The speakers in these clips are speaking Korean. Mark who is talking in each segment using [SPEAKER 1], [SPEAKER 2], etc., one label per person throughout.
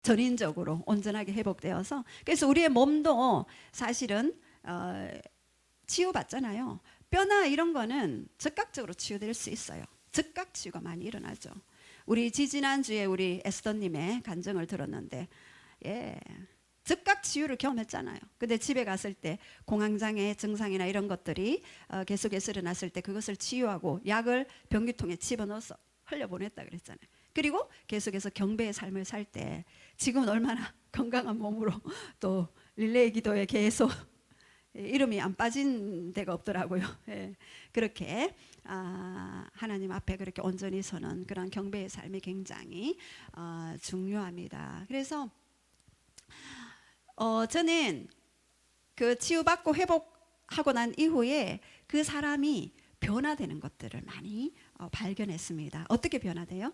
[SPEAKER 1] 전인적으로 온전하게 회복되어서, 그래서 우리의 몸도 사실은 치유받잖아요. 뼈나 이런 거는 즉각적으로 치유될 수 있어요. 즉각 치유가 많이 일어나죠. 우리 지지난주에 우리 에스더님의 간증을 들었는데, 예, 즉각 치유를 경험했잖아요. 근데 집에 갔을 때 공황장애 증상이나 이런 것들이 계속해서 일어났을 때 그것을 치유하고 약을 변기통에 집어넣어서 흘려보냈다 그랬잖아요. 그리고 계속해서 경배의 삶을 살 때 지금은 얼마나 건강한 몸으로 또 릴레이 기도에 계속 이름이 안 빠진 데가 없더라고요. 예, 그렇게 하나님 앞에 그렇게 온전히 서는 그런 경배의 삶이 굉장히 중요합니다. 그래서 저는 그 치유받고 회복하고 난 이후에 그 사람이 변화되는 것들을 많이 발견했습니다. 어떻게 변화돼요?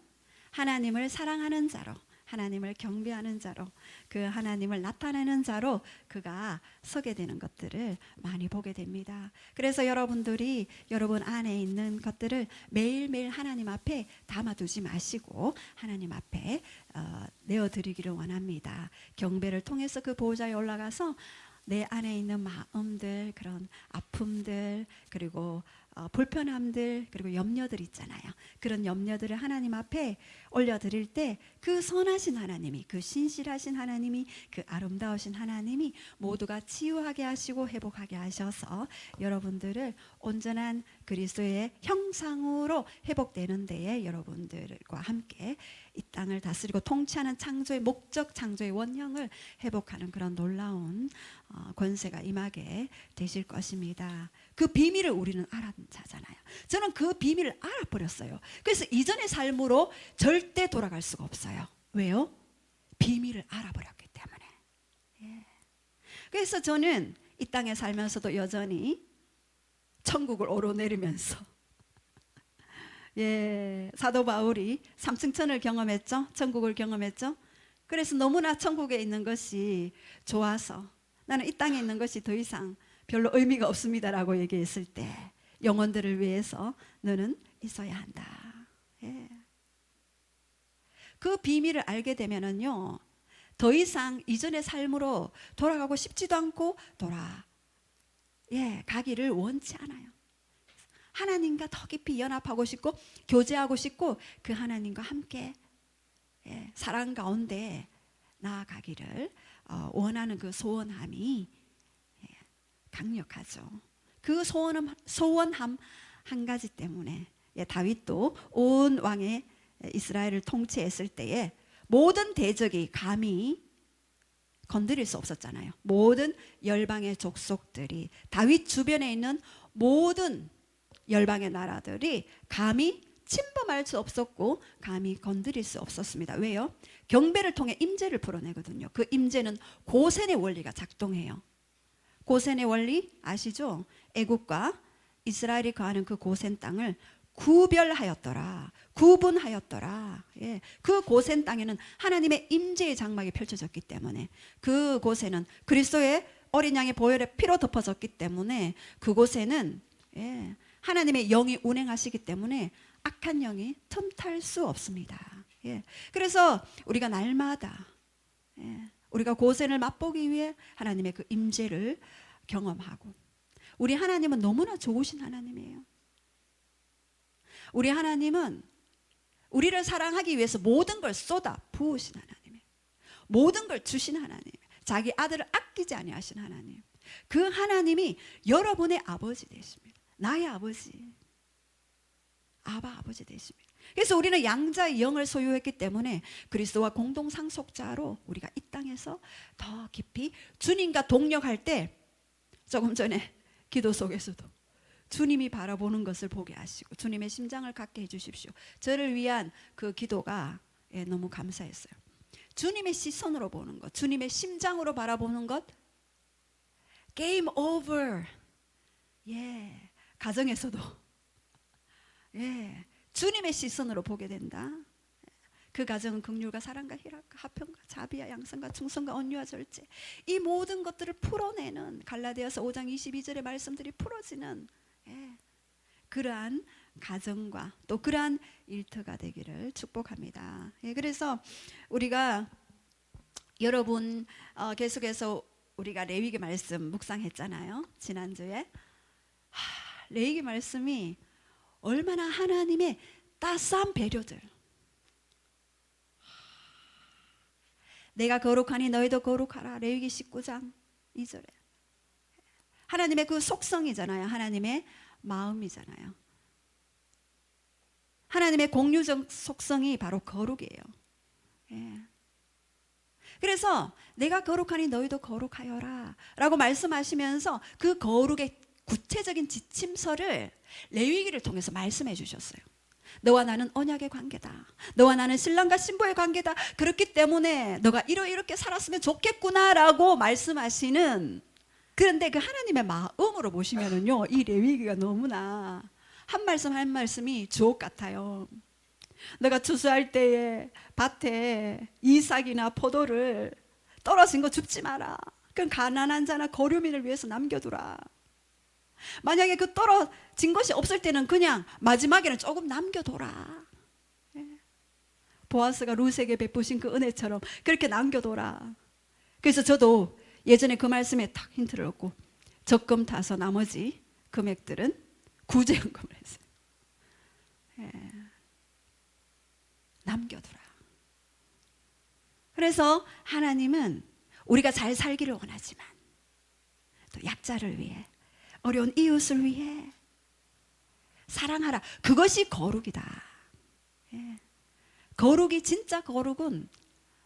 [SPEAKER 1] 하나님을 사랑하는 자로, 하나님을 경배하는 자로, 그 하나님을 나타내는 자로 그가 서게 되는 것들을 많이 보게 됩니다. 그래서 여러분들이 여러분 안에 있는 것들을 매일매일 하나님 앞에 담아두지 마시고 하나님 앞에 내어드리기를 원합니다. 경배를 통해서 그 보호자에 올라가서 내 안에 있는 마음들, 그런 아픔들, 그리고 불편함들, 그리고 염려들 있잖아요. 그런 염려들을 하나님 앞에 올려드릴 때 그 선하신 하나님이, 그 신실하신 하나님이, 그 아름다우신 하나님이 모두가 치유하게 하시고 회복하게 하셔서 여러분들을 온전한 그리스도의 형상으로 회복되는 데에 여러분들과 함께 이 땅을 다스리고 통치하는 창조의 목적, 창조의 원형을 회복하는 그런 놀라운 권세가 임하게 되실 것입니다. 그 비밀을 우리는 알아는 자잖아요. 저는 그 비밀을 알아버렸어요. 그래서 이전의 삶으로 절대 돌아갈 수가 없어요. 왜요? 비밀을 알아버렸기 때문에. 예. 그래서 저는 이 땅에 살면서도 여전히 천국을 오르내리면서 예, 사도 바울이 삼층천을 경험했죠. 천국을 경험했죠. 그래서 너무나 천국에 있는 것이 좋아서 나는 이 땅에 있는 것이 더 이상 별로 의미가 없습니다라고 얘기했을 때 영혼들을 위해서 너는 있어야 한다. 예. 그 비밀을 알게 되면은요, 더 이상 이전의 삶으로 돌아가고 싶지도 않고 가기를 원치 않아요. 하나님과 더 깊이 연합하고 싶고 교제하고 싶고 그 하나님과 함께 사랑 가운데 나아가기를 원하는 그 소원함이 강력하죠. 그 소원함 한 가지 때문에 다윗도 온 왕의 이스라엘을 통치했을 때에 모든 대적이 감히 건드릴 수 없었잖아요. 모든 열방의 족속들이, 다윗 주변에 있는 모든 열방의 나라들이 감히 침범할 수 없었고 감히 건드릴 수 없었습니다. 왜요? 경배를 통해 임재를 풀어내거든요. 그 임재는 고센의 원리가 작동해요. 고센의 원리 아시죠? 애국과 이스라엘이 거하는 그 고센 땅을 구별하였더라, 구분하였더라. 예. 그 고센 땅에는 하나님의 임재의 장막이 펼쳐졌기 때문에, 그 고센은 그리스도의 어린 양의 보혈의 피로 덮어졌기 때문에, 그곳에는 하나님의 영이 운행하시기 때문에 악한 영이 틈탈 수 없습니다. 예. 그래서 우리가 날마다 우리가 고센을 맛보기 위해 하나님의 그 임재를 경험하고, 우리 하나님은 너무나 좋으신 하나님이에요. 우리 하나님은 우리를 사랑하기 위해서 모든 걸 쏟아 부으신 하나님이에요. 모든 걸 주신 하나님, 자기 아들을 아끼지 아니하신 하나님, 그 하나님이 여러분의 아버지 되십니다. 나의 아버지, 아버지 되십니다. 그래서 우리는 양자의 영을 소유했기 때문에 그리스도와 공동 상속자로 우리가 이 땅에서 더 깊이 주님과 동역할 때, 조금 전에 기도 속에서도 주님이 바라보는 것을 보게 하시고 주님의 심장을 갖게 해주십시오. 저를 위한 그 기도가 너무 감사했어요. 주님의 시선으로 보는 것, 주님의 심장으로 바라보는 것, 게임 오버. 예, 가정에서도 주님의 시선으로 보게 된다. 그 가정은 긍휼과 사랑과 희락과 화평과 자비와 양선과 충성과 온유와 절제, 이 모든 것들을 풀어내는 갈라디아서 5장 22절의 말씀들이 풀어지는 그러한 가정과 또 그러한 일터가 되기를 축복합니다. 그래서 우리가 여러분 계속해서 우리가 레위기 말씀 묵상했잖아요. 지난주에 레위기 말씀이 얼마나 하나님의 따스한 배려들. 내가 거룩하니 너희도 거룩하라. 레위기 19장 2절에 하나님의 그 속성이잖아요. 하나님의 마음이잖아요. 하나님의 공유적 속성이 바로 거룩이에요. 예. 그래서 내가 거룩하니 너희도 거룩하여라 라고 말씀하시면서 그 거룩의 구체적인 지침서를 레위기를 통해서 말씀해 주셨어요. 너와 나는 언약의 관계다. 너와 나는 신랑과 신부의 관계다. 그렇기 때문에 너가 이렇게 살았으면 좋겠구나 라고 말씀하시는, 그런데 그 하나님의 마음으로 보시면은요, 이 레위기가 너무나 한 말씀 한 말씀이 주옥 같아요. 너가 추수할 때에 밭에 이삭이나 포도를 떨어진 거 줍지 마라. 그건 가난한 자나 거류민을 위해서 남겨두라. 만약에 그 떨어진 것이 없을 때는 그냥 마지막에는 조금 남겨둬라. 보아스가 룻에게 베푸신 그 은혜처럼 그렇게 남겨둬라. 그래서 저도 예전에 그 말씀에 딱 힌트를 얻고 적금 타서 나머지 금액들은 구제연금을 했어요. 남겨두라. 그래서 하나님은 우리가 잘 살기를 원하지만 또 약자를 위해, 어려운 이웃을 위해 사랑하라. 그것이 거룩이다. 거룩이, 진짜 거룩은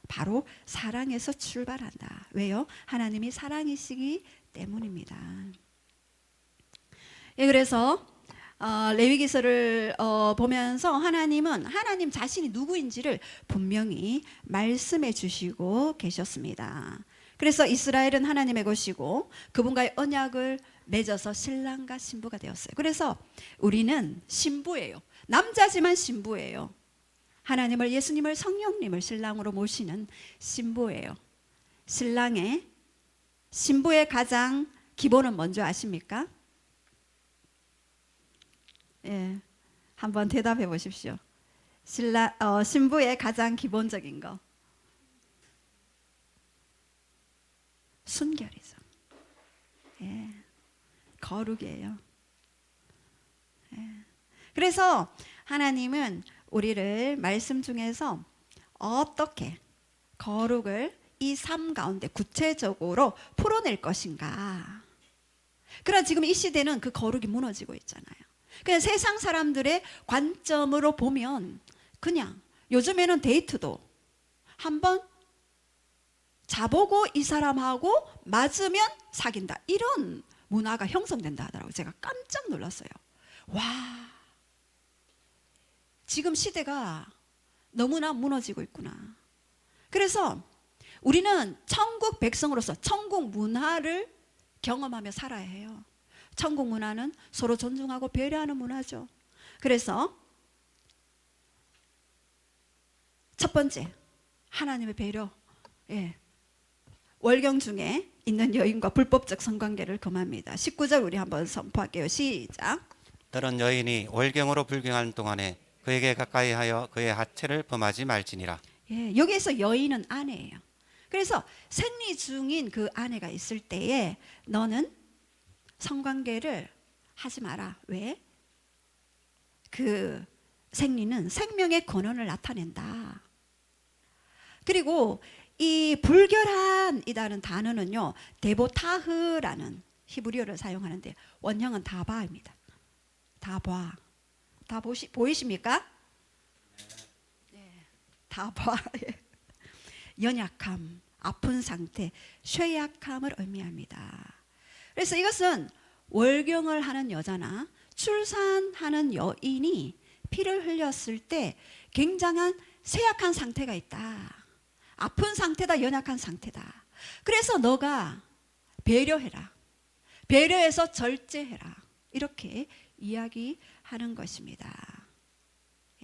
[SPEAKER 1] 바로 사랑에서 출발한다. 왜요? 하나님이 사랑이시기 때문입니다. 그래서 레위기서를 보면서 하나님은 하나님 자신이 누구인지를 분명히 말씀해 주시고 계셨습니다. 그래서 이스라엘은 하나님의 것이고 그분과의 언약을 맺어서 신랑과 신부가 되었어요. 그래서 우리는 신부예요. 남자지만 신부예요. 하나님을, 예수님을, 성령님을 신랑으로 모시는 신부예요. 신부의 가장 기본은 뭔지 아십니까? 예, 한번 대답해 보십시오. 신부의 가장 기본적인 거, 순결이죠. 예, 거룩이에요. 예. 그래서 하나님은 우리를 말씀 중에서 어떻게 거룩을 이 삶 가운데 구체적으로 풀어낼 것인가. 그러나 지금 이 시대는 그 거룩이 무너지고 있잖아요. 그냥 세상 사람들의 관점으로 보면 그냥 요즘에는 데이트도 한번 자보고 이 사람하고 맞으면 사귄다, 이런 문화가 형성된다 하더라고요. 제가 깜짝 놀랐어요. 와, 지금 시대가 너무나 무너지고 있구나. 그래서 우리는 천국 백성으로서 천국 문화를 경험하며 살아야 해요. 천국 문화는 서로 존중하고 배려하는 문화죠. 그래서 첫 번째, 하나님의 배려. 예. 월경 중에 있는 여인과 불법적 성관계를 금합니다. 19절 우리 한번 선포할게요. 시작.
[SPEAKER 2] 너는 여인이 월경으로 불경하는 동안에 그에게 가까이 하여 그의 하체를 범하지 말지니라.
[SPEAKER 1] 예, 여기에서 여인은 아내예요. 그래서 생리 중인 그 아내가 있을 때에 너는 성관계를 하지 마라. 왜? 그 생리는 생명의 근원을 나타낸다. 그리고 이 불결한이라는 단어는요, 데보타흐라는 히브리어를 사용하는데 원형은 다바입니다. 다바. 다 보이십니까? 네. 다바. 연약함, 아픈 상태, 쇠약함을 의미합니다. 그래서 이것은 월경을 하는 여자나 출산하는 여인이 피를 흘렸을 때 굉장한 쇠약한 상태가 있다. 아픈 상태다, 연약한 상태다. 그래서 너가 배려해라. 배려해서 절제해라. 이렇게 이야기하는 것입니다.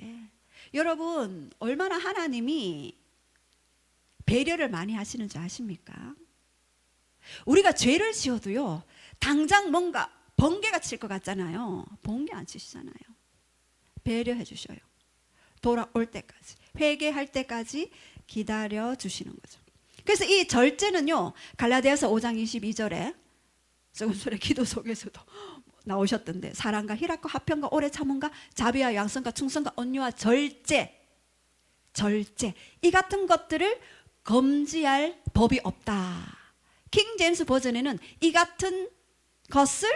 [SPEAKER 1] 예. 여러분, 얼마나 하나님이 배려를 많이 하시는 줄 아십니까? 우리가 죄를 지어도요, 당장 뭔가 번개가 칠 것 같잖아요. 번개 안 치시잖아요. 배려해 주셔요. 돌아올 때까지, 회개할 때까지 기다려 주시는 거죠. 그래서 이 절제는요, 갈라디아서 5장 22절에 서구술의 기도 속에서도 나오셨던데, 사랑과 희락과 화평과 오래 참음과 자비와 양선과 충성과 온유와 절제 이 같은 것들을 금지할 법이 없다. 킹 제임스 버전에는 이 같은 것을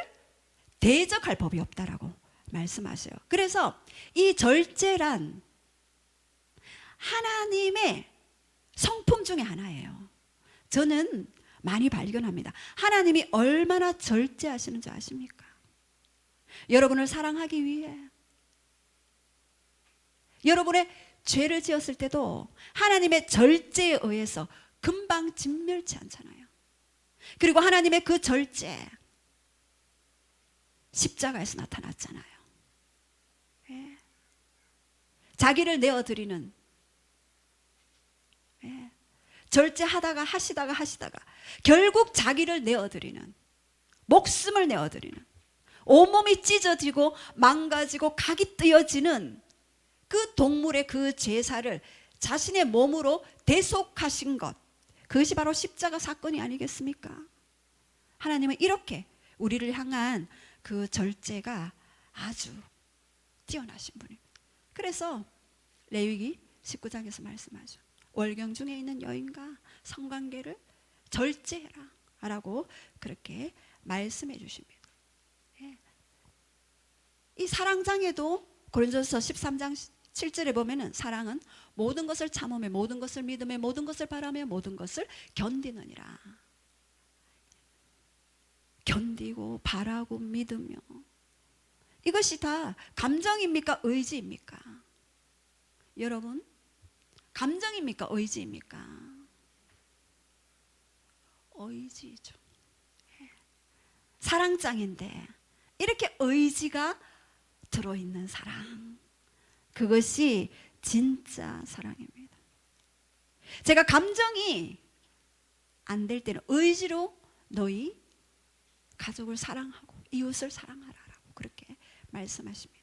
[SPEAKER 1] 대적할 법이 없다라고 말씀하세요. 그래서 이 절제란 하나님의 성품 중에 하나예요. 저는 많이 발견합니다. 하나님이 얼마나 절제하시는 줄 아십니까? 여러분을 사랑하기 위해, 여러분의 죄를 지었을 때도 하나님의 절제에 의해서 금방 진멸치 않잖아요. 그리고 하나님의 그 절제, 십자가에서 나타났잖아요. 예. 자기를 내어드리는, 예. 절제하다가 하시다가 결국 자기를 내어드리는, 목숨을 내어드리는, 온몸이 찢어지고 망가지고 각이 뜯어지는 그 동물의 그 제사를 자신의 몸으로 대속하신 것, 그것이 바로 십자가 사건이 아니겠습니까? 하나님은 이렇게 우리를 향한 그 절제가 아주 뛰어나신 분입니다. 그래서 레위기 19장에서 말씀하죠. 월경 중에 있는 여인과 성관계를 절제해라 라고 그렇게 말씀해 주십니다. 예. 이 사랑장에도 고린도서 13장 7절에 보면은 사랑은 모든 것을 참으며 모든 것을 믿으며 모든 것을 바라며 모든 것을 견디느니라. 견디고 바라고 믿으며, 이것이 다 감정입니까? 의지입니까? 여러분, 감정입니까? 의지입니까? 의지죠. 사랑장인데 이렇게 의지가 들어있는 사랑, 그것이 진짜 사랑입니다. 제가 감정이 안 될 때는 의지로 너희 가족을 사랑하고 이웃을 사랑하라라고 그렇게 말씀하십니다.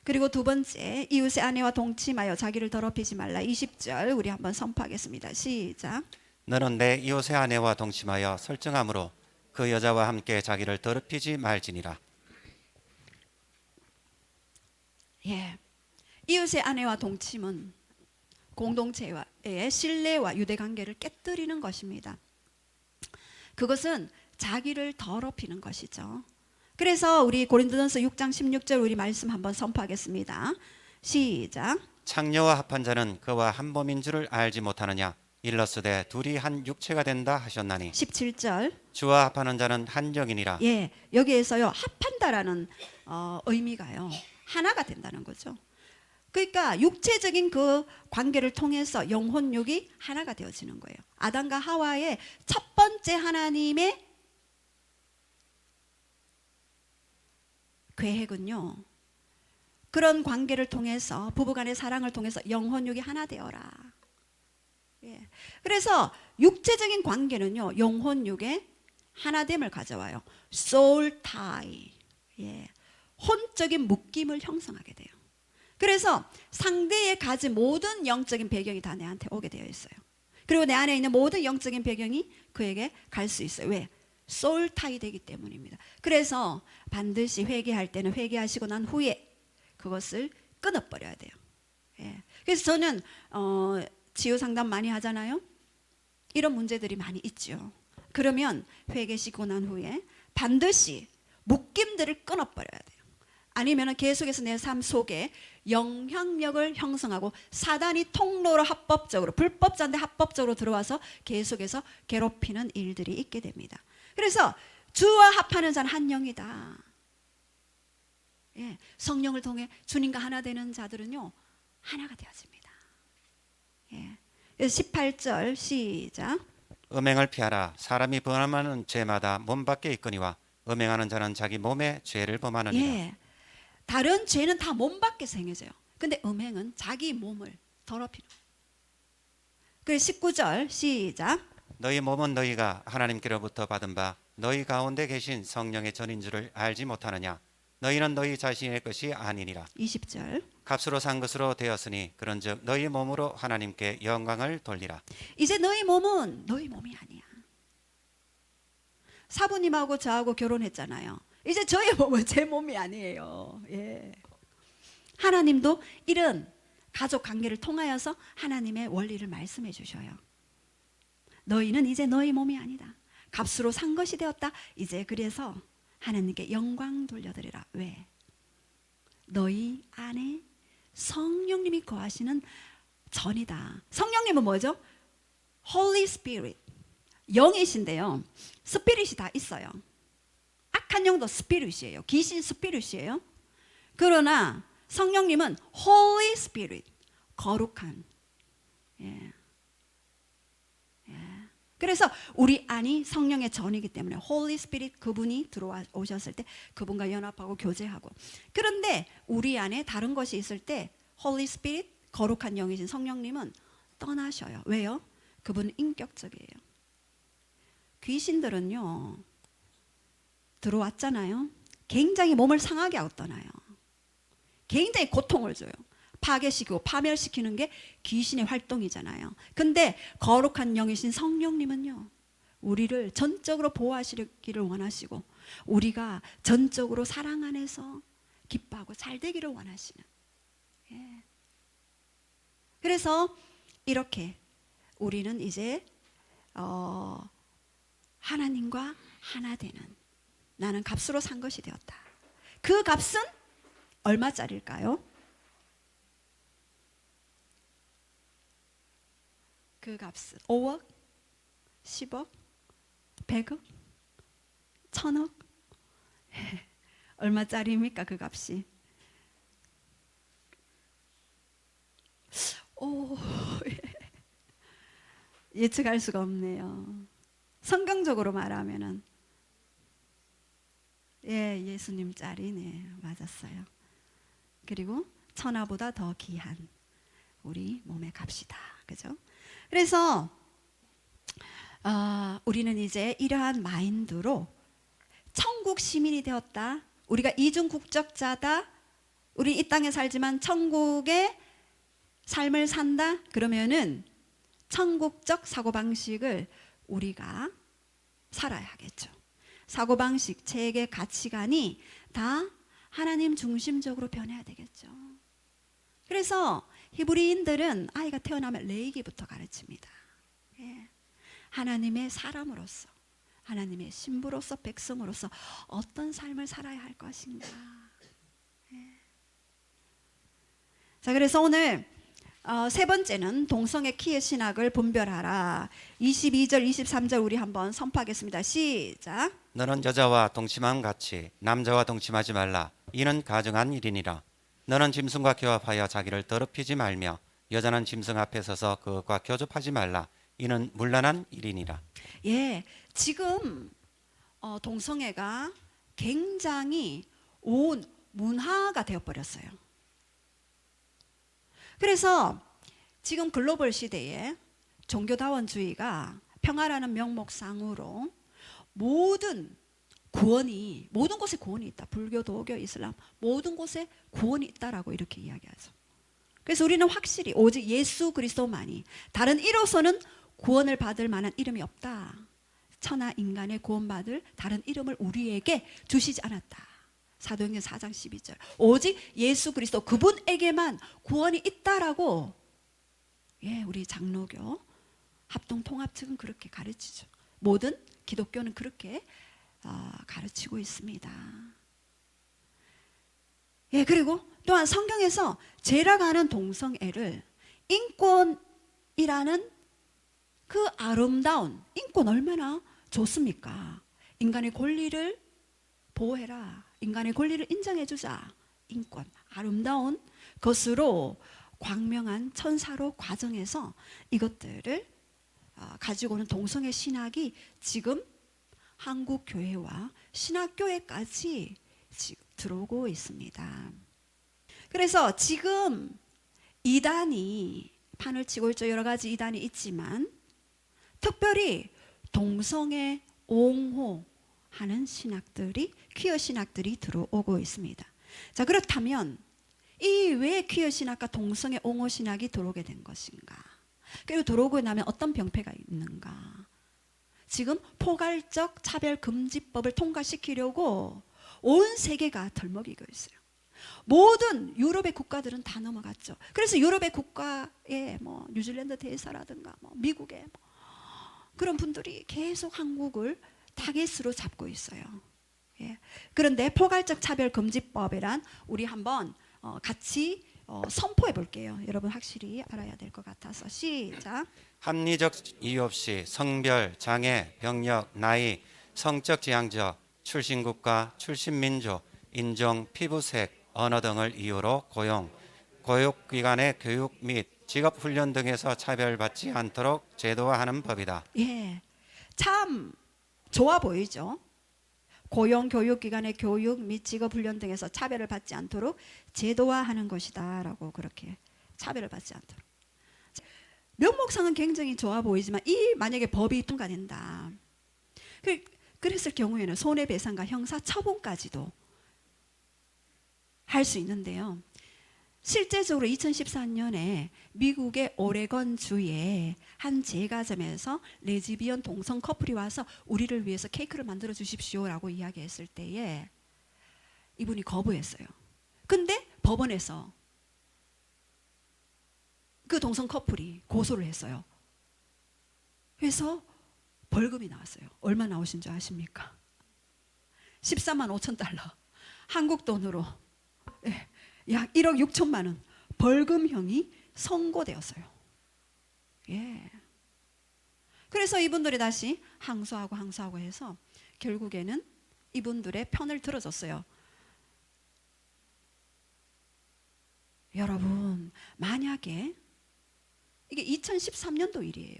[SPEAKER 1] 그리고 두 번째, 이웃의 아내와 동침하여 자기를 더럽히지 말라. 20절 우리 한번 선포하겠습니다. 시작.
[SPEAKER 2] 너는 내 이웃의 아내와 동침하여 설정함으로 그 여자와 함께 자기를 더럽히지 말지니라.
[SPEAKER 1] 예, 이웃의 아내와 동침은 공동체의 신뢰와 유대관계를 깨뜨리는 것입니다. 그것은 자기를 더럽히는 것이죠. 그래서 우리 고린도전서 6장 16절 우리 말씀 한번 선포하겠습니다. 시작.
[SPEAKER 2] 창녀와 합한 자는 그와 한 몸인 줄을 알지 못하느냐. 일러스되 둘이 한 육체가 된다 하셨나니.
[SPEAKER 1] 17절.
[SPEAKER 2] 주와 합하는 자는 한 영이니라.
[SPEAKER 1] 예, 여기에서요 합한다라는 의미가요 하나가 된다는 거죠. 그러니까 육체적인 그 관계를 통해서 영혼육이 하나가 되어지는 거예요. 아담과 하와의 첫 번째 하나님의 계획은요, 그런 관계를 통해서, 부부간의 사랑을 통해서 영혼육이 하나 되어라. 예. 그래서 육체적인 관계는요, 영혼육의 하나됨을 가져와요. soul tie. 예. 혼적인 묶임을 형성하게 돼요. 그래서 상대의 가진 모든 영적인 배경이 다 내한테 오게 되어 있어요. 그리고 내 안에 있는 모든 영적인 배경이 그에게 갈 수 있어요. 왜? 소울 타이 되기 때문입니다. 그래서 반드시 회개할 때는 회개하시고 난 후에 그것을 끊어버려야 돼요. 예. 그래서 저는 치유 상담 많이 하잖아요. 이런 문제들이 많이 있죠. 그러면 회개시키고 난 후에 반드시 묶임들을 끊어버려야 돼요. 아니면 계속해서 내 삶 속에 영향력을 형성하고 사단이 통로로 합법적으로, 불법자인데 합법적으로 들어와서 계속해서 괴롭히는 일들이 있게 됩니다. 그래서 주와 합하는 자는 한 영이다. 예, 성령을 통해 주님과 하나 되는 자들은요 하나가 되어집니다. 예, 18절 시작.
[SPEAKER 2] 음행을 피하라. 사람이 범하는 죄마다 몸 밖에 있거니와 음행하는 자는 자기 몸에 죄를 범하느니라.
[SPEAKER 1] 예, 다른 죄는 다 몸 밖에서 행해져요. 근데 음행은 자기 몸을 더럽히는. 그래서 19절 시작.
[SPEAKER 2] 너희 몸은 너희가 하나님께로부터 받은 바 너희 가운데 계신 성령의 전인 줄을 알지 못하느냐. 너희는 너희 자신의 것이 아니니라.
[SPEAKER 1] 20절.
[SPEAKER 2] 값으로 산 것으로 되었으니 그런즉 너희 몸으로 하나님께 영광을 돌리라.
[SPEAKER 1] 이제 너희 몸은 너희 몸이 아니야. 사부님하고 저하고 결혼했잖아요. 이제 저의 몸은 제 몸이 아니에요. 예. 하나님도 이런 가족 관계를 통하여서 하나님의 원리를 말씀해 주셔요. 너희는 이제 너희 몸이 아니다. 값으로 산 것이 되었다. 이제 그래서 하나님께 영광 돌려드리라. 왜? 너희 안에 성령님이 거하시는 전이다. 성령님은 뭐죠? Holy Spirit. 영이신데요. 스피릿이 다 있어요. 악한 영도 스피릿이에요. 귀신 스피릿이에요. 그러나 성령님은 Holy Spirit. 거룩한. 예. 그래서 우리 안이 성령의 전이기 때문에 Holy Spirit 그분이 들어오셨을 때 그분과 연합하고 교제하고, 그런데 우리 안에 다른 것이 있을 때 Holy Spirit 거룩한 영이신 성령님은 떠나셔요. 왜요? 그분은 인격적이에요. 귀신들은요 들어왔잖아요. 굉장히 몸을 상하게 하고 떠나요. 굉장히 고통을 줘요. 파괴시키고 파멸시키는 게 귀신의 활동이잖아요. 근데 거룩한 영이신 성령님은요 우리를 전적으로 보호하시기를 원하시고 우리가 전적으로 사랑 안에서 기뻐하고 잘 되기를 원하시는. 예. 그래서 이렇게 우리는 이제 하나님과 하나 되는, 나는 값으로 산 것이 되었다. 그 값은 얼마짜리일까요? 그 값은 5억, 10억, 100억, 1000억? 얼마짜리입니까 그 값이? 오, 예측할 수가 없네요. 성경적으로 말하면은 예수님 짤이네. 맞았어요. 그리고 천하보다 더 귀한 우리 몸의 값이다. 그죠? 그래서 우리는 이제 이러한 마인드로 천국 시민이 되었다. 우리가 이중 국적자다. 우리 이 땅에 살지만 천국의 삶을 산다. 그러면은 천국적 사고방식을 우리가 살아야 하겠죠. 사고방식, 체계, 가치관이 다 하나님 중심적으로 변해야 되겠죠. 그래서 히브리인들은 아이가 태어나면 레이기부터 가르칩니다. 예. 하나님의 사람으로서, 하나님의 신부로서, 백성으로서 어떤 삶을 살아야 할 것인가. 예. 자, 그래서 오늘 세 번째는 동성애 키의 신학을 분별하라. 22절, 23절 우리 한번 선포하겠습니다. 시작.
[SPEAKER 2] 너는 여자와 동침함 같이 남자와 동침하지 말라. 이는 가증한 일이니라. 너는 짐승과 교합하여 자기를 더럽히지 말며 여자는 짐승 앞에 서서 그것과 교접하지 말라. 이는 문란한 일이니라.
[SPEAKER 1] 예, 지금 동성애가 굉장히 온 문화가 되어버렸어요. 그래서 지금 글로벌 시대에 종교다원주의가 평화라는 명목상으로 모든 곳에 구원이 있다. 불교, 도교, 이슬람 모든 곳에 구원이 있다라고 이렇게 이야기하죠. 그래서 우리는 확실히 오직 예수 그리스도만이, 다른 이로서는 구원을 받을 만한 이름이 없다. 천하 인간의 구원받을 다른 이름을 우리에게 주시지 않았다. 사도행전 4장 12절. 오직 예수 그리스도 그분에게만 구원이 있다라고 우리 장로교 합동통합 측은 그렇게 가르치죠. 모든 기독교는 그렇게 가르치고 있습니다. 그리고 또한 성경에서 죄라고 하는 동성애를 인권이라는 그 아름다운, 인권 얼마나 좋습니까? 인간의 권리를 보호해라. 인간의 권리를 인정해주자. 인권, 아름다운 것으로 광명한 천사로 과정해서 이것들을 가지고 오는 동성애 신학이 지금 한국 교회와 신학교회까지 들어오고 있습니다. 그래서 지금 이단이 판을 치고 있죠. 여러 가지 이단이 있지만 특별히 동성애 옹호하는 신학들이, 퀴어 신학들이 들어오고 있습니다. 자, 그렇다면 이 왜 퀴어 신학과 동성애 옹호 신학이 들어오게 된 것인가? 그리고 들어오고 나면 어떤 병폐가 있는가? 지금 포괄적 차별 금지법을 통과시키려고 온 세계가 덜먹이고 있어요. 모든 유럽의 국가들은 다 넘어갔죠. 그래서 유럽의 국가에 뭐 뉴질랜드 대사라든가 뭐 미국의 뭐 그런 분들이 계속 한국을 타겟으로 잡고 있어요. 예. 그런데 포괄적 차별 금지법이란 우리 한번 같이 선포해 볼게요. 여러분 확실히 알아야 될 것 같아서 시작.
[SPEAKER 2] 합리적 이유 없이 성별, 장애, 병력, 나이, 성적 지향적, 출신국가, 출신민족, 인종, 피부색, 언어 등을 이유로 고용, 교육기관의 교육 및 직업훈련 등에서 차별받지 않도록 제도화하는 법이다.
[SPEAKER 1] 예, 참 좋아 보이죠. 고용, 교육기관의 교육 및 직업훈련 등에서 차별을 받지 않도록 제도화하는 것이다라고 그렇게 차별을 받지 않도록. 명목상은 굉장히 좋아 보이지만 이 만약에 법이 통과된다. 그랬을 경우에는 손해배상과 형사처분까지도 할 수 있는데요. 실제적으로 2014년에 미국의 오레건 주의 한 제과점에서 레즈비언 동성 커플이 와서 우리를 위해서 케이크를 만들어 주십시오라고 이야기했을 때에 이분이 거부했어요. 근데 법원에서 그 동성 커플이 고소를 했어요. 그래서 벌금이 나왔어요. 얼마 나오신 줄 아십니까? 14만 5천 달러. 한국 돈으로 약 1억 6천만 원 벌금형이 선고되었어요. 예. 그래서 이분들이 다시 항소하고 해서 결국에는 이분들의 편을 들어줬어요. 여러분, 만약에 이게 2013년도 일이에요.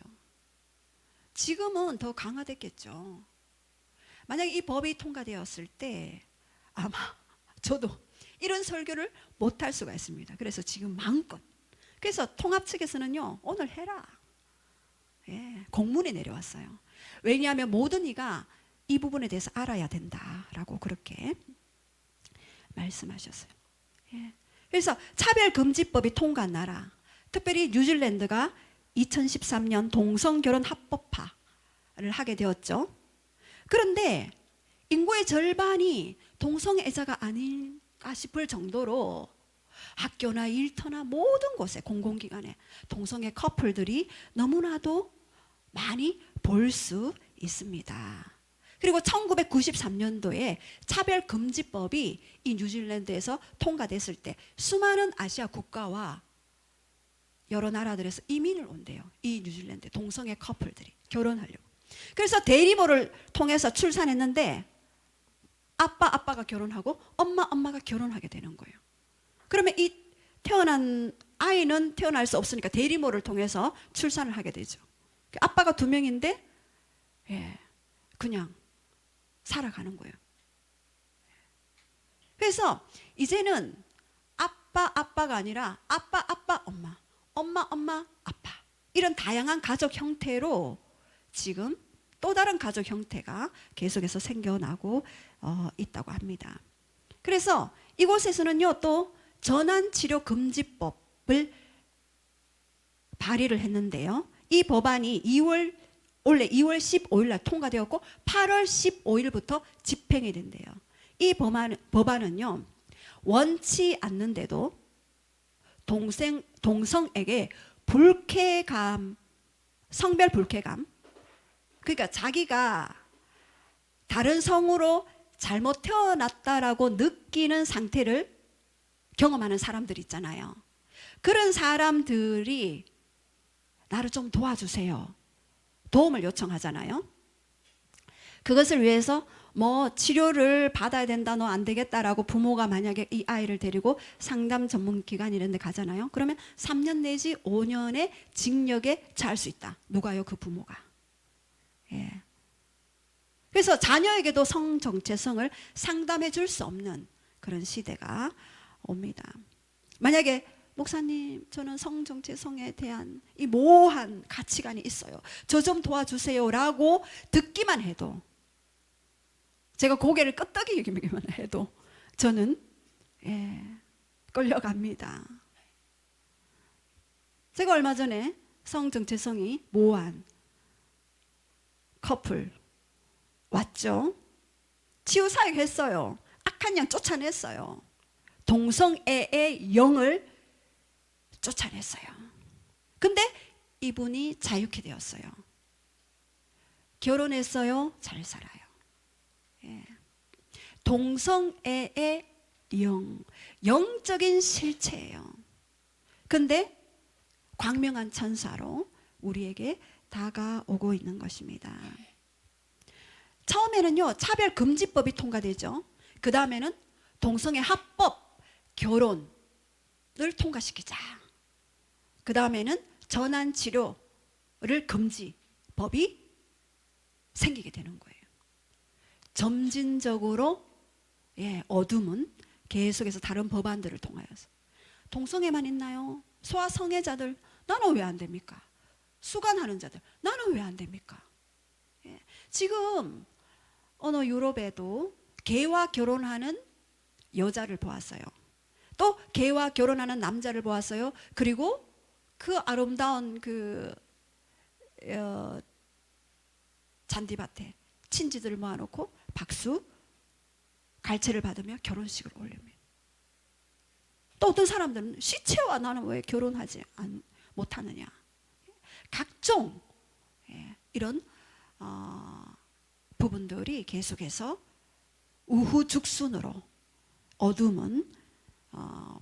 [SPEAKER 1] 지금은 더 강화됐겠죠. 만약에 이 법이 통과되었을 때 아마 저도 이런 설교를 못할 수가 있습니다. 그래서 지금 마음껏. 그래서 통합 측에서는요, 오늘 해라. 예, 공문이 내려왔어요. 왜냐하면 모든 이가 이 부분에 대해서 알아야 된다라고 그렇게 말씀하셨어요. 예. 그래서 차별금지법이 통과한 나라, 특별히 뉴질랜드가 2013년 동성결혼 합법화를 하게 되었죠. 그런데 인구의 절반이 동성애자가 아닐까 싶을 정도로 학교나 일터나 모든 곳에 공공기관에 동성애 커플들이 너무나도 많이 볼 수 있습니다. 그리고 1993년도에 차별금지법이 이 뉴질랜드에서 통과됐을 때 수많은 아시아 국가와 여러 나라들에서 이민을 온대요. 이 뉴질랜드 동성애 커플들이 결혼하려고. 그래서 대리모를 통해서 출산했는데 아빠가 결혼하고 엄마가 결혼하게 되는 거예요. 그러면 이 태어난 아이는 태어날 수 없으니까 대리모를 통해서 출산을 하게 되죠. 아빠가 2명인데 예, 그냥 살아가는 거예요. 그래서 이제는 아빠가 아니라 아빠, 엄마, 아빠 이런 다양한 가족 형태로 지금 또 다른 가족 형태가 계속해서 생겨나고 있다고 합니다. 그래서 이곳에서는요 또 전환치료금지법을 발의를 했는데요. 이 법안이 원래 2월 15일 날 통과되었고 8월 15일부터 집행이 된대요. 이 법안은요 원치 않는데도 동성에게 불쾌감, 성별 불쾌감, 그러니까 자기가 다른 성으로 잘못 태어났다라고 느끼는 상태를 경험하는 사람들 있잖아요. 그런 사람들이 나를 좀 도와주세요. 도움을 요청하잖아요. 그것을 위해서 뭐 치료를 받아야 된다, 너 안 되겠다라고 부모가 만약에 이 아이를 데리고 상담 전문 기관 이런 데 가잖아요. 그러면 3년 내지 5년의 징역에 처할 수 있다. 누가요? 그 부모가. 예. 그래서 자녀에게도 성 정체성을 상담해 줄 수 없는 그런 시대가 옵니다. 만약에 목사님, 저는 성 정체성에 대한 이 모호한 가치관이 있어요. 저 좀 도와주세요라고 듣기만 해도, 제가 고개를 끄덕이기만 해도 저는 끌려갑니다. 제가 얼마 전에 성정체성이 모호한 커플 왔죠. 치유사역했어요. 악한 양 쫓아냈어요. 동성애의 영을 쫓아냈어요. 근데 이분이 자유케 되었어요. 결혼했어요. 잘 살아요. 예. 동성애의 영적인 실체예요. 근데 광명한 천사로 우리에게 다가오고 있는 것입니다. 처음에는요, 차별금지법이 통과되죠. 그 다음에는 동성애 합법 결혼을 통과시키자. 그 다음에는 전환치료를 금지법이 생기게 되는 거예요. 점진적으로 어둠은 계속해서 다른 법안들을 통하여서 동성애만 있나요? 소아성애자들 나는 왜 안 됩니까? 수간하는 자들 나는 왜 안 됩니까? 지금 어느 유럽에도 개와 결혼하는 여자를 보았어요. 또 개와 결혼하는 남자를 보았어요. 그리고 그 아름다운 그 잔디밭에 친지들을 모아놓고 박수 갈채를 받으며 결혼식을 올립니다. 또 어떤 사람들은 시체와 나는 왜 결혼하지 못하느냐. 각종 이런 부분들이 계속해서 우후죽순으로 어둠은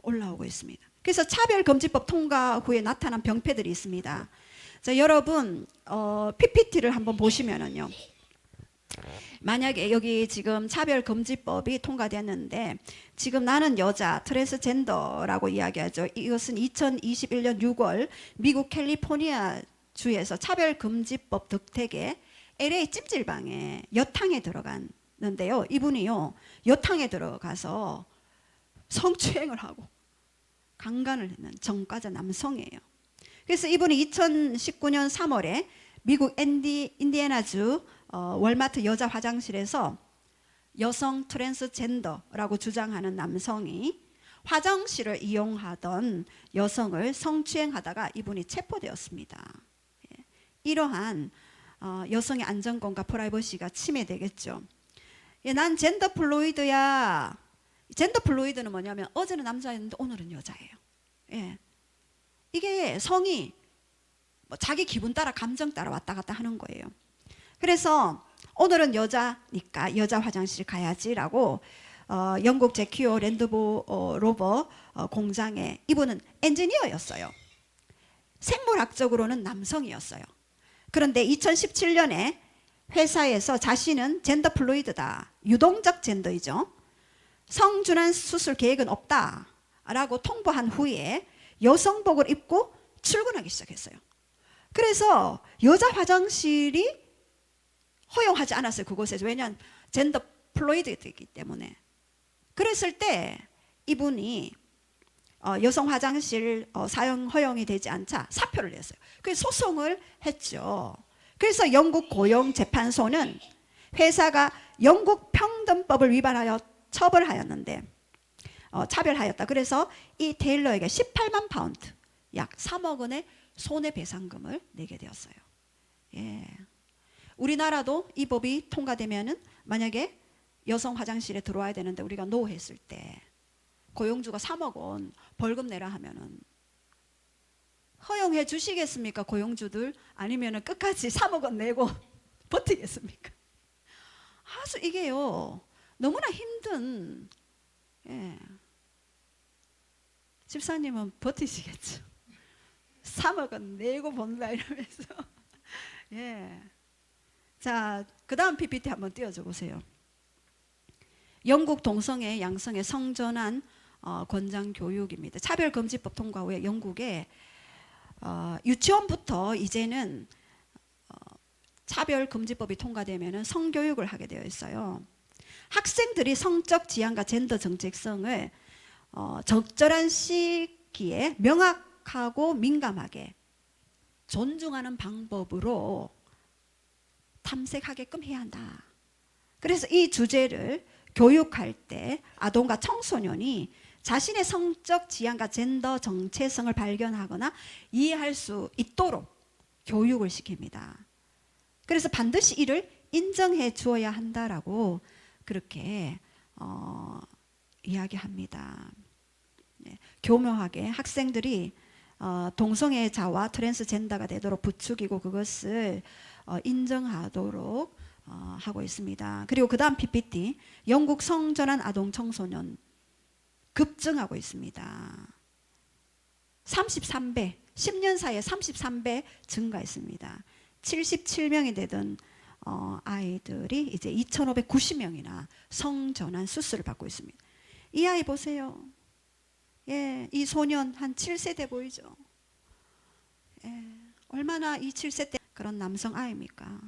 [SPEAKER 1] 올라오고 있습니다. 그래서 차별금지법 통과 후에 나타난 병폐들이 있습니다. 자, 여러분 PPT를 한번 보시면은요. 만약에 여기 지금 차별금지법이 통과됐는데 지금 나는 여자 트랜스젠더라고 이야기하죠. 이것은 2021년 6월 미국 캘리포니아 주에서 차별금지법 덕택에 LA 찜질방에 여탕에 들어갔는데요. 이분이요 여탕에 들어가서 성추행을 하고 강간을 했는 전과자 남성이에요. 그래서 이분이 2019년 3월에 미국 인디애나주 월마트 여자 화장실에서 여성 트랜스젠더라고 주장하는 남성이 화장실을 이용하던 여성을 성추행하다가 이분이 체포되었습니다. 이러한 여성의 안전권과 프라이버시가 침해되겠죠. 난 젠더 플루이드야. 젠더 플루이드는 뭐냐면 어제는 남자였는데 오늘은 여자예요. 이게 성이 자기 기분 따라 감정 따라 왔다 갔다 하는 거예요. 그래서 오늘은 여자니까 여자 화장실 가야지라고 영국 제키오 랜드보 로버 공장에 이분은 엔지니어였어요. 생물학적으로는 남성이었어요. 그런데 2017년에 회사에서 자신은 젠더 플루이드다. 유동적 젠더이죠. 성준환 수술 계획은 없다라고 통보한 후에 여성복을 입고 출근하기 시작했어요. 그래서 여자 화장실이 허용하지 않았어요. 그곳에서. 왜냐하면 젠더 플루이드이기 때문에. 그랬을 때 이분이 여성 화장실 사용 허용이 되지 않자 사표를 냈어요. 그래서 소송을 했죠. 그래서 영국 고용재판소는 회사가 영국 평등법을 위반하여 처벌하였는데 차별하였다. 그래서 이 테일러에게 18만 파운드 약 3억 원의 손해배상금을 내게 되었어요. 우리나라도 이 법이 통과되면은 만약에 여성 화장실에 들어와야 되는데 우리가 노 했을 때 고용주가 3억 원 벌금 내라 하면은 허용해 주시겠습니까? 고용주들? 아니면은 끝까지 3억 원 내고 버티겠습니까? 아주 이게요 너무나 힘든 집사님은 버티시겠죠. 3억 원 내고 본다 이러면서 자, 그 다음 PPT 한번 띄워줘 보세요. 영국 동성애 양성의 성전환 권장 교육입니다. 차별금지법 통과 후에 영국에 유치원부터 이제는 차별금지법이 통과되면 성교육을 하게 되어 있어요. 학생들이 성적 지향과 젠더 정체성을 적절한 시기에 명확하고 민감하게 존중하는 방법으로 탐색하게끔 해야 한다. 그래서 이 주제를 교육할 때 아동과 청소년이 자신의 성적 지향과 젠더 정체성을 발견하거나 이해할 수 있도록 교육을 시킵니다. 그래서 반드시 이를 인정해 주어야 한다라고 그렇게 이야기합니다. 네, 교묘하게 학생들이 동성애자와 트랜스젠더가 되도록 부추기고 그것을 인정하도록 하고 있습니다. 그리고 그 다음 PPT, 영국 성전환 아동 청소년 급증하고 있습니다. 33배, 10년 사이에 33배 증가했습니다. 77명이 되던 아이들이 이제 2,590명이나 성전환 수술을 받고 있습니다. 이 아이 보세요. 예, 이 소년 한 7세대 보이죠? 예, 얼마나 이 7세대 그런 남성 아이입니까?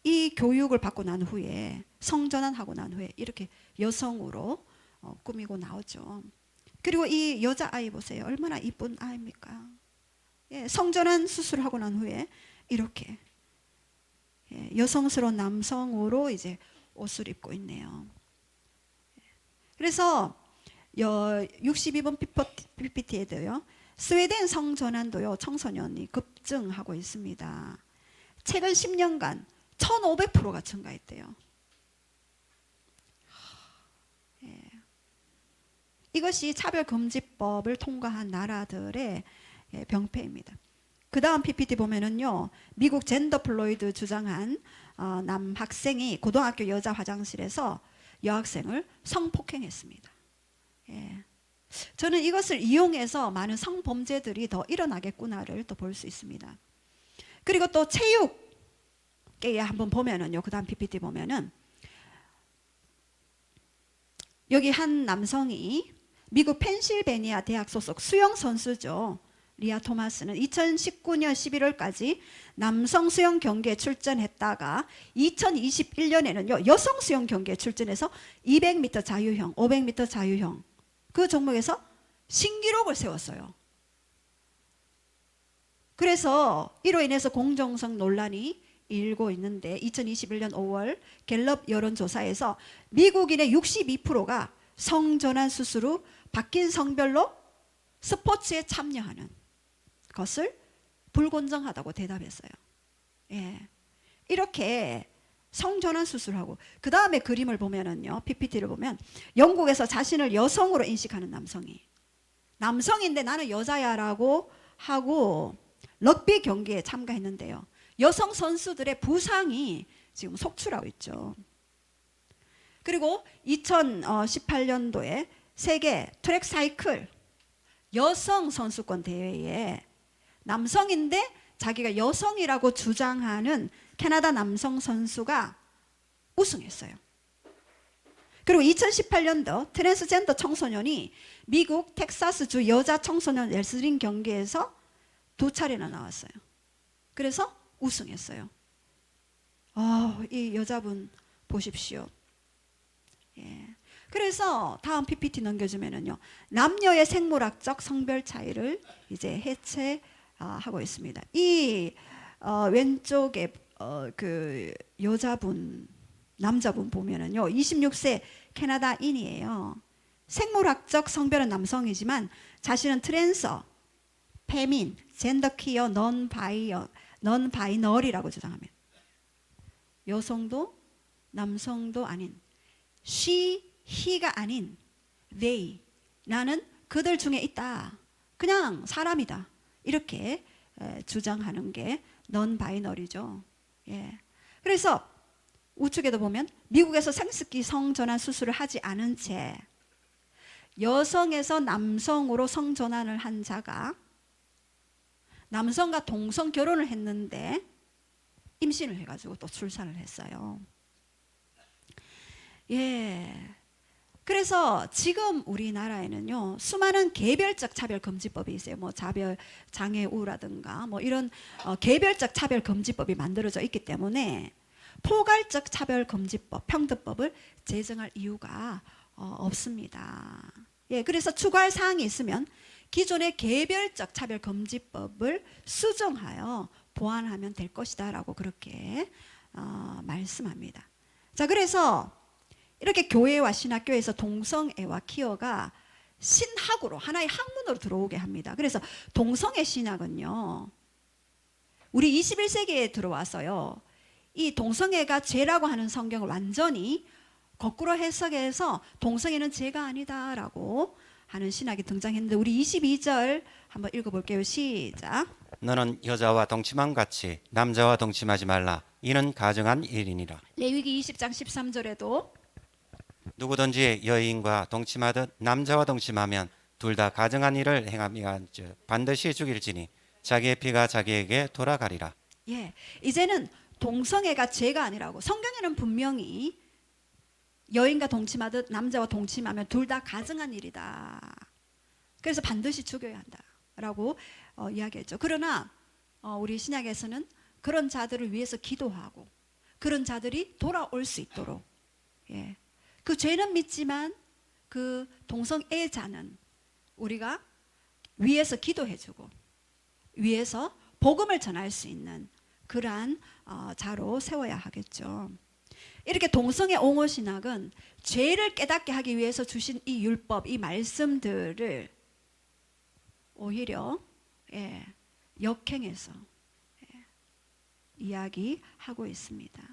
[SPEAKER 1] 이 교육을 받고 난 후에 성전환하고 난 후에 이렇게 여성으로 꾸미고 나오죠. 그리고 이 여자아이 보세요. 얼마나 이쁜 아이입니까? 예, 성전환 수술하고 난 후에 이렇게 여성스러운 남성으로 이제 옷을 입고 있네요. 그래서 62번 PPT에도요. 스웨덴 성전환도요. 청소년이 급증하고 있습니다. 최근 10년간 1,500%가 증가했대요. 이것이 차별금지법을 통과한 나라들의 병폐입니다. 그 다음 PPT 보면은요, 미국 젠더 플로이드 주장한 남학생이 고등학교 여자 화장실에서 여학생을 성폭행했습니다. 예. 저는 이것을 이용해서 많은 성범죄들이 더 일어나겠구나를 또 볼 수 있습니다. 그리고 또 체육계에 한번 보면은요, 그 다음 PPT 보면은 여기 한 남성이 미국 펜실베니아 대학 소속 수영 선수죠. 리아 토마스는 2019년 11월까지 남성 수영 경기에 출전했다가 2021년에는요 여성 수영 경기에 출전해서 200m 자유형, 500m 자유형 그 종목에서 신기록을 세웠어요. 그래서 이로 인해서 공정성 논란이 일고 있는데 2021년 5월 갤럽 여론조사에서 미국인의 62%가 성전환 수술 후 바뀐 성별로 스포츠에 참여하는 것을 불공정하다고 대답했어요. 예. 이렇게 성전환 수술하고 그 다음에 그림을 보면은요, PPT를 보면 영국에서 자신을 여성으로 인식하는 남성이 남성인데 나는 여자야라고 하고 럭비 경기에 참가했는데요. 여성 선수들의 부상이 지금 속출하고 있죠. 그리고 2018년도에 세계 트랙 사이클 여성 선수권 대회에 남성인데 자기가 여성이라고 주장하는 캐나다 남성 선수가 우승했어요. 그리고 2018년도 트랜스젠더 청소년이 미국 텍사스주 여자 청소년 레슬링 경기에서 2차례나 나왔어요. 그래서 우승했어요. 이 여자분 보십시오. 예. 그래서 다음 PPT 넘겨주면은요, 남녀의 생물학적 성별 차이를 이제 해체하고 있습니다. 이 왼쪽에 그 여자분, 남자분 보면은요, 26세 캐나다인이에요. 생물학적 성별은 남성이지만 자신은 트랜서, 페민, 젠더 퀴어, 넌 바이너리라고 주장합니다. 여성도 남성도 아닌 she, he가 아닌 they, 나는 그들 중에 있다. 그냥 사람이다. 이렇게 주장하는 게 넌 바이너리죠. 예. 그래서 우측에도 보면 미국에서 생식기 성전환 수술을 하지 않은 채 여성에서 남성으로 성전환을 한 자가 남성과 동성 결혼을 했는데 임신을 해가지고 또 출산을 했어요. 예. 그래서 지금 우리나라에는요 수많은 개별적 차별금지법이 있어요. 뭐 자별장애우라든가 뭐 이런 개별적 차별금지법이 만들어져 있기 때문에 포괄적 차별금지법, 평등법을 제정할 이유가 없습니다. 예, 그래서 추가할 사항이 있으면 기존의 개별적 차별금지법을 수정하여 보완하면 될 것이다 라고 그렇게 말씀합니다. 자, 그래서 이렇게 교회와 신학교에서 동성애와 퀴어가 신학으로 하나의 학문으로 들어오게 합니다. 그래서 동성애 신학은요, 우리 21세기에 들어와서요, 이 동성애가 죄라고 하는 성경을 완전히 거꾸로 해석해서 동성애는 죄가 아니다라고 하는 신학이 등장했는데, 우리 22절 한번 읽어볼게요. 시작.
[SPEAKER 2] 너는 여자와 동침함 같이 남자와 동침하지 말라. 이는 가증한 일이니라.
[SPEAKER 1] 레위기 20장 13절에도
[SPEAKER 2] 누구든지 여인과 동침하듯 남자와 동침하면 둘 다 가증한 일을 행하면 반드시 죽일지니 자기의 피가 자기에게 돌아가리라.
[SPEAKER 1] 예, 이제는 동성애가 죄가 아니라고. 성경에는 분명히 여인과 동침하듯 남자와 동침하면 둘 다 가증한 일이다. 그래서 반드시 죽여야 한다라고 이야기했죠. 그러나 우리 신약에서는 그런 자들을 위해서 기도하고 그런 자들이 돌아올 수 있도록, 예, 그 죄는 믿지만 그 동성애자는 우리가 위에서 기도해주고 위에서 복음을 전할 수 있는 그러한 자로 세워야 하겠죠. 이렇게 동성애 옹호 신학은 죄를 깨닫게 하기 위해서 주신 이 율법, 이 말씀들을 오히려, 예, 역행해서, 예, 이야기하고 있습니다.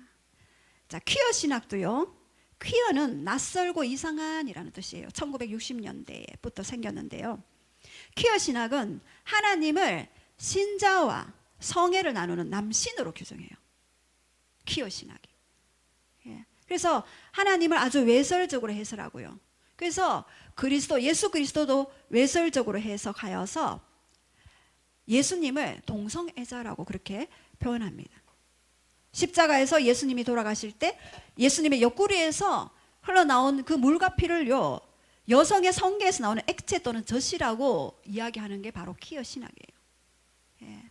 [SPEAKER 1] 자, 퀴어 신학도요. 퀴어는 낯설고 이상한이라는 뜻이에요. 1960년대부터 생겼는데요. 퀴어 신학은 하나님을 신자와 성애를 나누는 남신으로 규정해요. 퀴어 신학이. 예. 그래서 하나님을 아주 외설적으로 해석하고요. 그래서 예수 그리스도도 외설적으로 해석하여서 예수님을 동성애자라고 그렇게 표현합니다. 십자가에서 예수님이 돌아가실 때 예수님의 옆구리에서 흘러나온 그 물과 피를요, 여성의 성계에서 나오는 액체 또는 젖이라고 이야기하는 게 바로 퀴어 신학이에요. 예.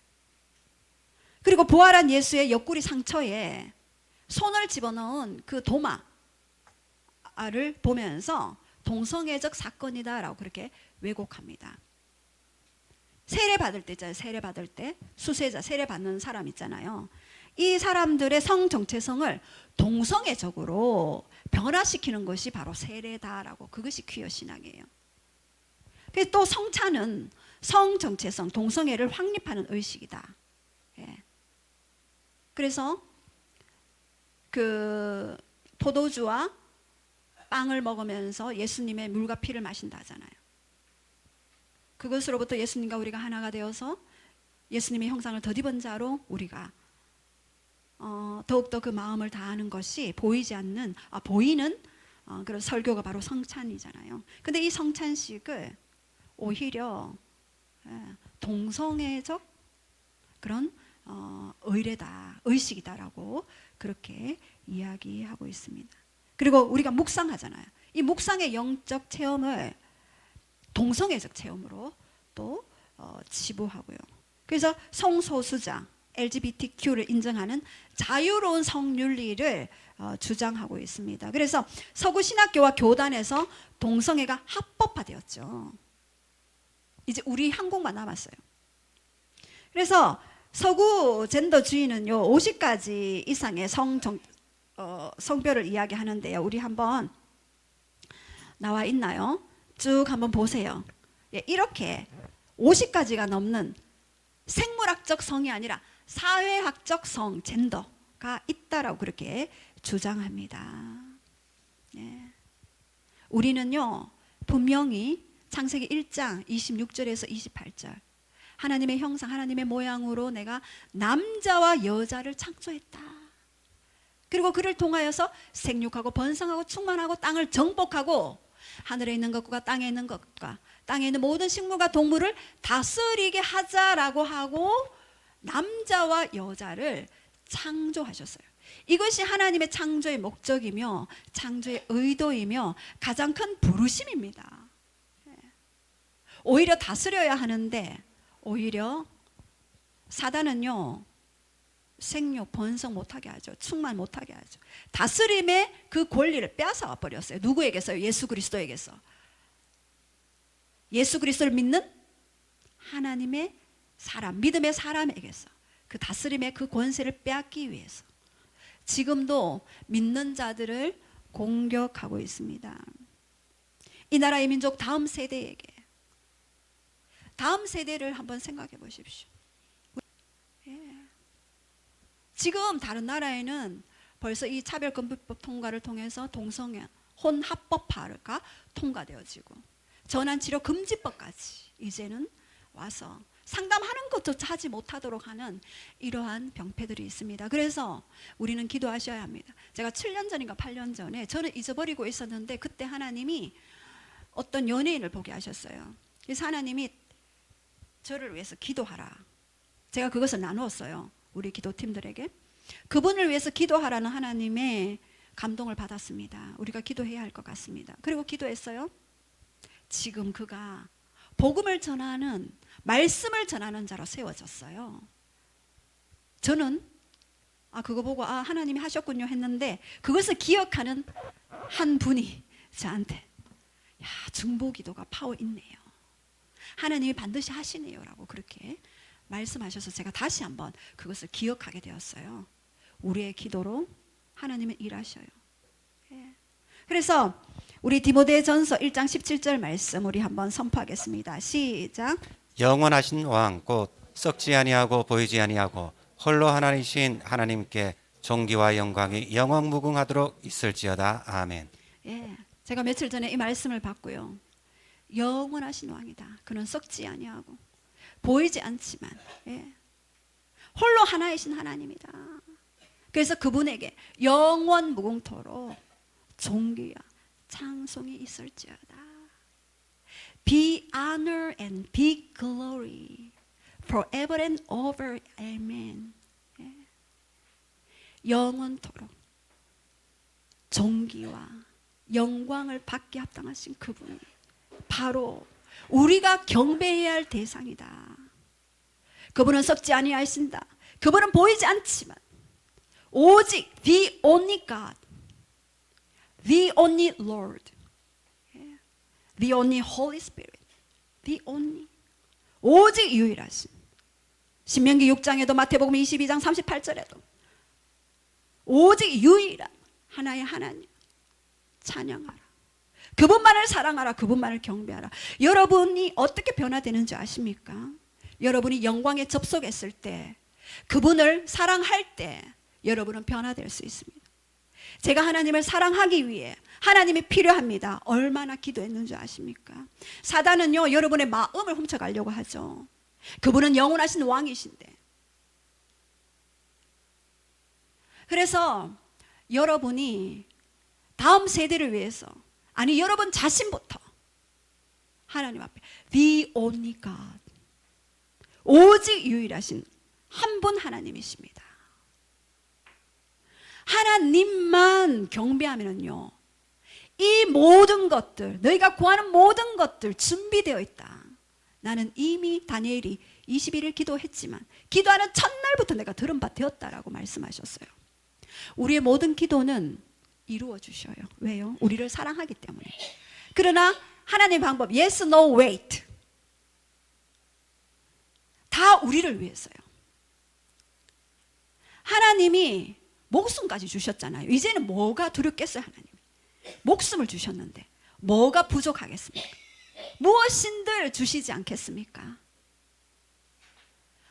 [SPEAKER 1] 그리고 부활한 예수의 옆구리 상처에 손을 집어넣은 그 도마를 보면서 동성애적 사건이다라고 그렇게 왜곡합니다. 세례 받을 때 있잖아요. 세례 받을 때 수세자, 세례 받는 사람 있잖아요. 이 사람들의 성 정체성을 동성애적으로 변화시키는 것이 바로 세례다라고, 그것이 퀴어 신학이에요. 그래서 또 성찬은 성 정체성, 동성애를 확립하는 의식이다. 예. 그래서 그 포도주와 빵을 먹으면서 예수님의 물과 피를 마신다 하잖아요. 그것으로부터 예수님과 우리가 하나가 되어서 예수님의 형상을 덧입은 자로 우리가 더욱더 그 마음을 다하는 것이 보이는 그런 설교가 바로 성찬이잖아요. 근데 이 성찬식을 오히려 동성애적 그런 의식이다라고 그렇게 이야기하고 있습니다. 그리고 우리가 묵상하잖아요. 이 묵상의 영적 체험을 동성애적 체험으로 또 치부하고요. 그래서 성소수자 LGBTQ를 인정하는 자유로운 성윤리를 주장하고 있습니다. 그래서 서구 신학교와 교단에서 동성애가 합법화되었죠. 이제 우리 한국만 남았어요. 그래서 서구 젠더주의는요, 50가지 이상의 성별을 이야기하는데요. 우리 한번 나와 있나요? 쭉 한번 보세요. 예, 이렇게 50가지가 넘는 생물학적 성이 아니라 사회학적 성, 젠더가 있다라고 그렇게 주장합니다. 예. 우리는요, 분명히 창세기 1장 26절에서 28절, 하나님의 형상, 하나님의 모양으로 내가 남자와 여자를 창조했다. 그리고 그를 통하여서 생육하고 번성하고 충만하고 땅을 정복하고 하늘에 있는 것과 땅에 있는 것과 땅에 있는 모든 식물과 동물을 다스리게 하자라고 하고 남자와 여자를 창조하셨어요. 이것이 하나님의 창조의 목적이며 창조의 의도이며 가장 큰 부르심입니다. 오히려 다스려야 하는데 오히려 사단은요, 생육, 번성 못하게 하죠. 충만 못하게 하죠. 다스림의 그 권리를 빼앗아 버렸어요. 누구에게서요? 예수 그리스도에게서. 예수 그리스도를 믿는 하나님의 사람, 믿음의 사람에게서 그 다스림의 그 권세를 빼앗기 위해서 지금도 믿는 자들을 공격하고 있습니다. 이 나라의 민족 다음 세대에게, 다음 세대를 한번 생각해 보십시오. 예. 지금 다른 나라에는 벌써 이 차별금지법 통과를 통해서 동성애 혼합법화가 통과되어지고 전환치료 금지법까지 이제는 와서 상담하는 것조차 하지 못하도록 하는 이러한 병폐들이 있습니다. 그래서 우리는 기도하셔야 합니다. 제가 7년 전인가 8년 전에 저는 잊어버리고 있었는데 그때 하나님이 어떤 연예인을 보게 하셨어요. 그래서 하나님이 저를 위해서 기도하라. 제가 그것을 나누었어요. 우리 기도팀들에게. 그분을 위해서 기도하라는 하나님의 감동을 받았습니다. 우리가 기도해야 할 것 같습니다. 그리고 기도했어요. 지금 그가 복음을 전하는, 말씀을 전하는 자로 세워졌어요. 저는 그거 보고 하나님이 하셨군요 했는데 그것을 기억하는 한 분이 저한테 중보기도가 파워 있네요. 하나님이 반드시 하시네요 라고 그렇게 말씀하셔서 제가 다시 한번 그것을 기억하게 되었어요. 우리의 기도로 하나님은 일하셔요. 예. 그래서 우리 디모데전서 1장 17절 말씀 우리 한번 선포하겠습니다. 시작.
[SPEAKER 2] 영원하신 왕 곧 썩지 아니하고 보이지 아니하고 홀로 하나님이신 하나님께 존귀와 영광이 영원무궁하도록 있을지어다. 아멘.
[SPEAKER 1] 예. 제가 며칠 전에 이 말씀을 받고요. 영원하신 왕이다. 그는 썩지 아니하고 보이지 않지만 홀로 하나이신 하나님이다. 그래서 그분에게 영원 무궁토록 존귀와 찬송이 있을지어다. Be honor and be glory forever and over. Amen. 영원토록 존귀와 영광을 받게 합당하신 그분이 바로 우리가 경배해야 할 대상이다. 그분은 썩지 아니하신다. 그분은 보이지 않지만 오직 the only God, the only Lord, the only Holy Spirit, the only, 오직 유일하신. 신명기 6장에도 마태복음 22장 38절에도 오직 유일한 하나의 하나님 찬양하라. 그분만을 사랑하라. 그분만을 경배하라. 여러분이 어떻게 변화되는지 아십니까? 여러분이 영광에 접속했을 때, 그분을 사랑할 때 여러분은 변화될 수 있습니다. 제가 하나님을 사랑하기 위해 하나님이 필요합니다. 얼마나 기도했는지 아십니까? 사단은요, 여러분의 마음을 훔쳐가려고 하죠. 그분은 영원하신 왕이신데. 그래서 여러분이 다음 세대를 위해서, 아니 여러분 자신부터 하나님 앞에 The only God, 오직 유일하신 한 분 하나님이십니다. 하나님만 경배하면요, 이 모든 것들, 너희가 구하는 모든 것들 준비되어 있다. 나는 이미 다니엘이 21일 기도했지만 기도하는 첫날부터 내가 들은 바 되었다라고 말씀하셨어요. 우리의 모든 기도는 이루어 주셔요. 왜요? 우리를 사랑하기 때문에. 그러나 하나님의 방법 yes, no, wait 다 우리를 위해서요. 하나님이 목숨까지 주셨잖아요. 이제는 뭐가 두렵겠어요? 하나님 목숨을 주셨는데 뭐가 부족하겠습니까? 무엇인들 주시지 않겠습니까?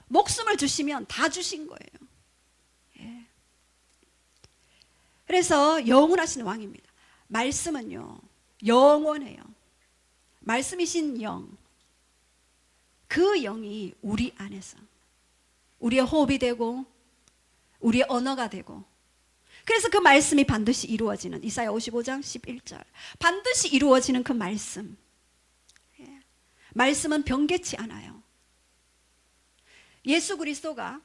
[SPEAKER 1] 목숨을 주시면 다 주신 거예요. 그래서 영원하신 왕입니다. 말씀은요, 영원해요. 말씀이신 영, 그 영이 우리 안에서 우리의 호흡이 되고 우리의 언어가 되고, 그래서 그 말씀이 반드시 이루어지는, 이사야 55장 11절 반드시 이루어지는 그 말씀. 말씀은 변개치 않아요. 예수 그리스도가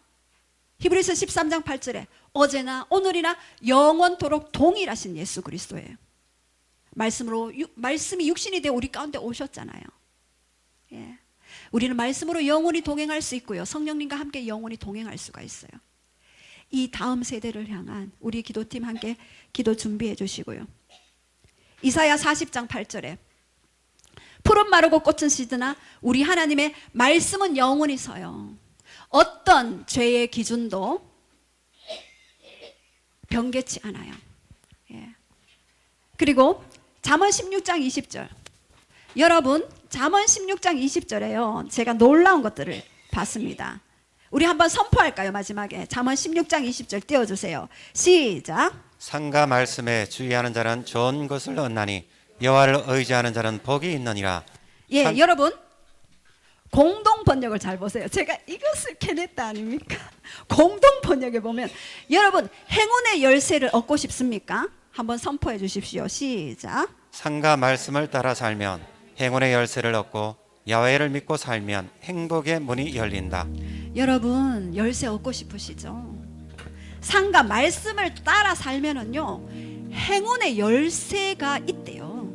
[SPEAKER 1] 히브리서 13장 8절에 어제나 오늘이나 영원토록 동일하신 예수 그리스도예요. 말씀이 육신이 되어 우리 가운데 오셨잖아요. 우리는 말씀으로 영원히 동행할 수 있고요, 성령님과 함께 영원히 동행할 수가 있어요. 이 다음 세대를 향한 우리 기도팀 함께 기도 준비해 주시고요. 이사야 40장 8절에 푸른 마르고 꽃은 시드나 우리 하나님의 말씀은 영원히 서요. 어떤 죄의 기준도 변개치 않아요. 그리고 잠언 16장 20절 여러분 잠언 16장 20절에요. 제가 놀라운 것들을 봤습니다. 우리 한번 선포할까요? 마지막에 잠언 16장 20절 띄워주세요. 시작.
[SPEAKER 2] 상과 말씀에 주의하는 자는 좋은 것을 얻나니 여호와를 의지하는 자는 복이 있느니라.
[SPEAKER 1] 예,
[SPEAKER 2] 상-
[SPEAKER 1] 여러분 공동 번역을 잘 보세요. 제가 이것을 캐냈다 아닙니까? 공동 번역에 보면 여러분 행운의 열쇠를 얻고 싶습니까? 한번 선포해 주십시오. 시작.
[SPEAKER 2] 상과 말씀을 따라 살면 행운의 열쇠를 얻고 야훼를 믿고 살면 행복의 문이 열린다.
[SPEAKER 1] 여러분 열쇠 얻고 싶으시죠? 상과 말씀을 따라 살면은요 행운의 열쇠가 있대요.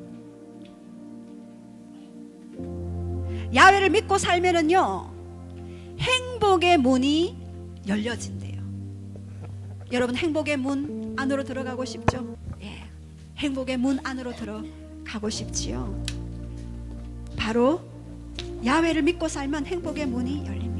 [SPEAKER 1] 야훼를 믿고 살면은요 행복의 문이 열려진대요. 여러분 행복의 문 안으로 들어가고 싶죠? 예, 행복의 문 안으로 들어가고 싶지요. 바로 야훼를 믿고 살면 행복의 문이 열립니다.